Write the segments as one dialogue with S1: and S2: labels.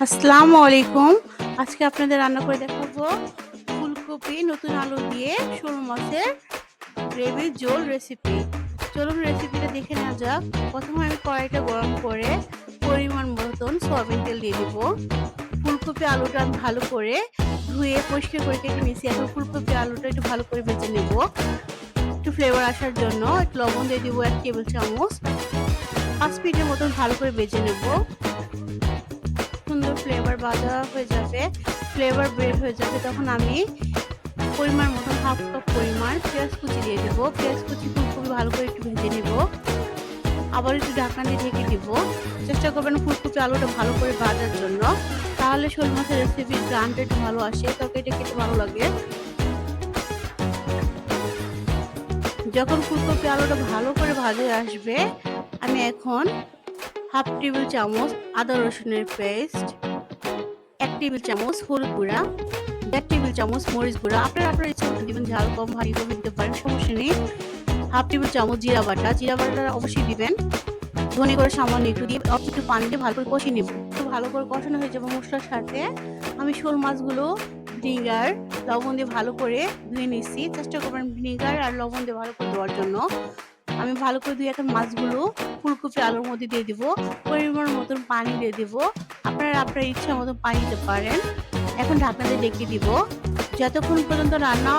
S1: আসসালামু আলাইকুম। আজকে আপনাদের রান্না করে দেখাবো ফুলকপি নতুন আলু দিয়ে শোল মাছের গ্রেভি ঝোল রেসিপি। চলুন রেসিপিটা দেখে নেওয়া যাক। প্রথমে আমি কড়াইটা গরম করে পরিমাণ মতন সয়াবিন তেল দিয়ে দিব। ফুলকপি আলুটা আমি ভালো করে ধুয়ে পরিষ্কার করে কেটে নিয়েছি। এখন ফুলকপি আলুটা একটু ভালো করে ভেজে নেব। একটু ফ্লেভার আসার জন্য একটু লবণ দিয়ে দিব 1 টেবিল চামচ। 5 মিনিটের মতন ভালো করে ভেজে নেব। সুন্দর ফ্লেভার ভাজা হয়ে যাবে, ফ্লেভার বের হয়ে যাবে, তখন আমি পরিমাণ মতন হাফ কাপ পরিমাণ পেঁয়াজ কুচি দিয়ে দেব। পেঁয়াজ কুচি ফুলকপি ভালো করে একটু ভেজে নেব। আবার একটু ঢাকনা দিয়ে ঢেকে দিব। চেষ্টা করবেন ফুলকপি আলুটা ভালো করে ভাজার জন্য, তাহলে শোল মাছের রেসিপির গ্রানটা একটু ভালো আসে, তরকারিটা খেতে ভালো লাগে। যখন ফুলকপি আলুটা ভালো করে ভাজা আসবে, আমি এখন হাফ টেবিল চামচ আদা রসুনের পেস্ট, 1 টেবিল চামচ হলুদ গুঁড়া, 1 টেবিল চামচ মরিচ গুঁড়া, আপনার ইচ্ছা মতো দিবেন, ঝাল কম ভারী কম দিতে পারেন, সমস্যা নেই। হাফ টেবিল চামচ জিরা বাটা অবশ্যই দিবেন। ধনে করে সামান্য একটু দিয়ে একটু পানি দিয়ে ভালো করে কষিয়ে নেব। একটু ভালো করে কষানো হয়ে যাবে মশলার সাথে, আমি শোল মাছগুলো ভিনেগার লবণ দিয়ে ভালো করে ধুয়ে নিচ্ছি। চেষ্টা করবেন ভিনেগার আর লবণ দিয়ে ভালো করে দেওয়ার জন্য। আমি ভালো করে ধুয়ে এখন মাছগুলো ফুলকপি আলুর মধ্যে দিয়ে দিব। পরিমাণ মতন পানি দিয়ে দিব। আপনার ইচ্ছা মতন পানি দিতে পারেন। এখন ঢাকনা দিয়ে ঢেকে দিব। যতক্ষণ পর্যন্ত রান্না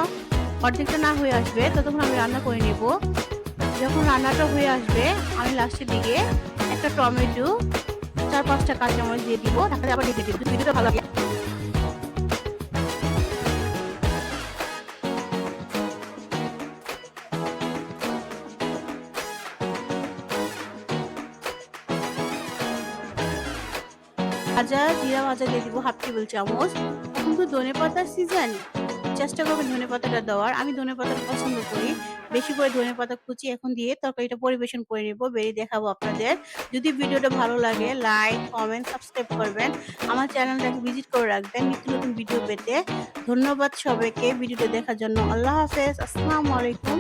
S1: অর্ধেকটা না হয়ে আসবে ততক্ষণ আমি রান্না করে নেব। যখন রান্নাটা হয়ে আসবে, আমি লাস্টের দিকে একটা টমেটো, 4-5টা কাঁচামরিচ দিয়ে দিব। ঢাকা দিয়ে আবার ঢেকে দিব। ভিডিওটা ভালো লাগে। জিরা ভাজা দিয়ে দিব হাফ টেবিল চামচ। এখন তো ধনেপাতার সিজন, চেষ্টা করবেন ধনেপাতাটা দেওয়ার। আমি ধনেপাতা পছন্দ করি, বেশি করে ধনেপাতা কুচি এখন দিয়ে তরকারিটা পরিবেশন করে নেব, বেরিয়ে দেখাবো আপনাদের। যদি ভিডিওটা ভালো লাগে লাইক কমেন্ট সাবস্ক্রাইব করবেন, আমার চ্যানেলটাকে ভিজিট করে রাখবেন নিত্য নতুন ভিডিও পেতে। ধন্যবাদ সবাইকে ভিডিওটা দেখার জন্য। আল্লাহ হাফেজ, আসসালামু আলাইকুম।